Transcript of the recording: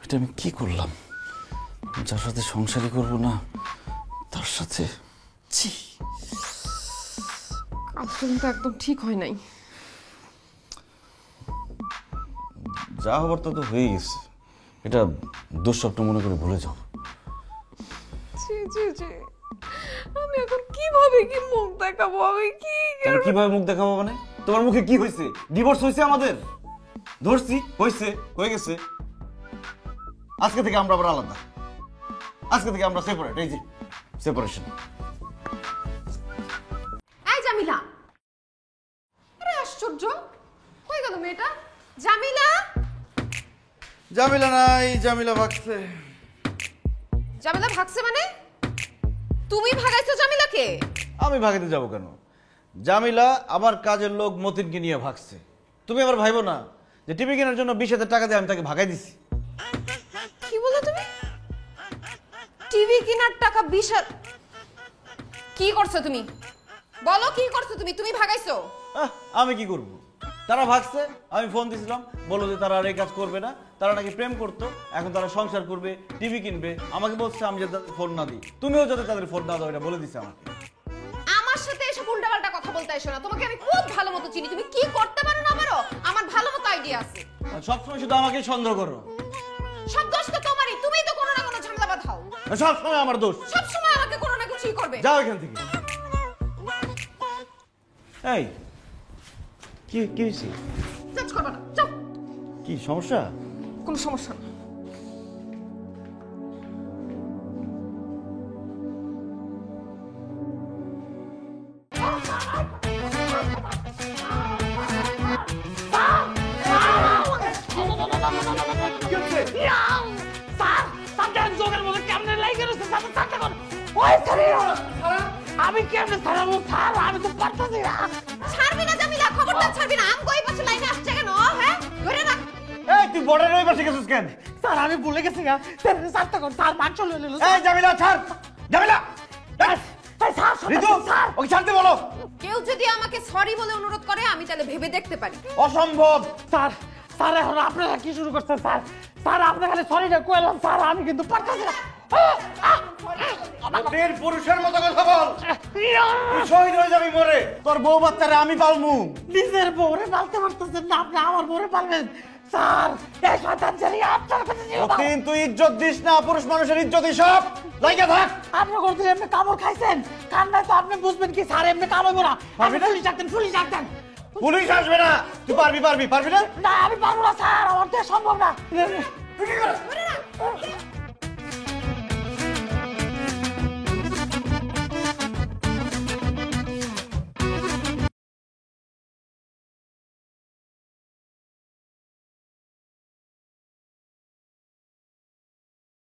এটা আমি কি করলাম? যার সাথে সংসারই করবো না তার সাথে কাজটা একদম ঠিক হয় নাই। যা হবার তা তো হয়ে গেছে, এটা দুঃস্বপ্ন মনে করে ভুলে যাও। আমি এখন কিভাবে কি মুখ দেখাবো? আমি কিভাবে মুখ দেখাবো মানে? তোমার মুখে কি হয়েছে? ডিভোর্স হয়েছে আমাদের? ধরছি হয়েছে, হয়ে গেছে। আজকে থেকে আমরা আবার আলাদা, আজকে থেকে আমরা সেপারেট। এই যে সেপারেশন। এই জামিলা, আরে আশ্চর্য, কই গেল মেয়েটা? জামিলা, জামিলা নাই, জামিলা ভাগছে। জামিলা ভাগছে মানে? তুমি ভাগাইছো জামিলাকে? আমি ভাগাতে যাব কেন? জামিলা আমার কাজের লোক মতিনকে নিয়ে ভাগছে। তুমি আবার ভাইবো না যে টিভি কেনার জন্য 20,000 টাকা দিয়ে আমি তাকে ভাগাই দিছি। কি বলো তুমি? টিভি কেনার টাকা 20,000? কি করছো তুমি? বলো কি করছো তুমি? তুমি ভাগাইছো? আমি কি করব? তারা ভাগছে, আমি ফোন দিয়েছিলাম, বললো যে তারা আর এই কাজ করবে না, তারা নাকি প্রেম করতো, এখন তারা সংসার করবে, টিভি কিনবে। আমাকে বলছে আমি যাতে ফোন না দিই, তুমিও যাতে তাদের ফোন না দাও, এটা বলে দিছে আমাকে। আমার সাথে এসব উল্টাপাল্টা কথা বলতে এসো না, তোমাকে আমি খুব ভালো মতো চিনি। তুমি কি করতে পারো না পারো আমার ভালো মতো আইডিয়া আছে। সবসময় শুধু আমাকে সন্দেহ করো। সব দোষ তো তোমারই, তুমিই তো কোনো না কোনো ঝামেলা বাঁধাও। সবসময় আমার দোষ। সব সময় আমাকে কোনো না কিছুই করবে। যাও এখান থেকে। এই কি কি হয়েছে? কাজ করবে না, যাও। কি সমস্যা? কোনো সমস্যা না। আমি কেমনে ছাড়াবো স্যার? আমি তো পারতেছি না। ছাড়বি না জামিলা, খবরদার ছাড়বি না। আমগো এই পাশে লাইনে আসছে কেন? হ্যাঁ, ধরে রাখ। এই তুই বর্ডারের ওই পাশে গেছিস কেন? স্যার আমি ভুলে গেছি না। স্যার তখন স্যার মার চলে এলো। এই জামিলা ছাড়, জামিলা। স্যার ঋতু, স্যার ওকে ছাড়তে বলো। কেউ যদি আমাকে সরি বলে অনুরোধ করে আমি তাহলে ভেবে দেখতে পারি। অসম্ভব। স্যার, স্যার এখন আপনারা কি শুরু করছেন স্যার? স্যার আপনি খালি সরিটা কইলেন স্যার, আমি কিন্তু পারতেছি না। তোর পুরুষের মতো কথা বল। তুই শহীদ হয়ে যাবি মরে, তোর বউ বাচ্চারে আমি পালমু। নিজের বউরে পালতে পারতেছেন না, আপনি আমার বউরে পালবেন। স্যার এই শয়তান জানি আপনার কাছে নিয়ে যাও। তুই ইজ্জত দিস না, পুরুষ মানুষের ইজ্জতই সব। লাইগা থাক। আপনি করতে এমনি কামড় খাইছেন, কান্নায় তো আপনি বুঝবেন কি স্যার এমনি কামড় না। আপনি পুলিশ ডাকতেন, পুলিশ ডাকতেন। পুলিশ আসবে না। তুই পারবি না? না আমি পারবো না স্যার, আমার তো সম্ভব না। তুই কি করছিস?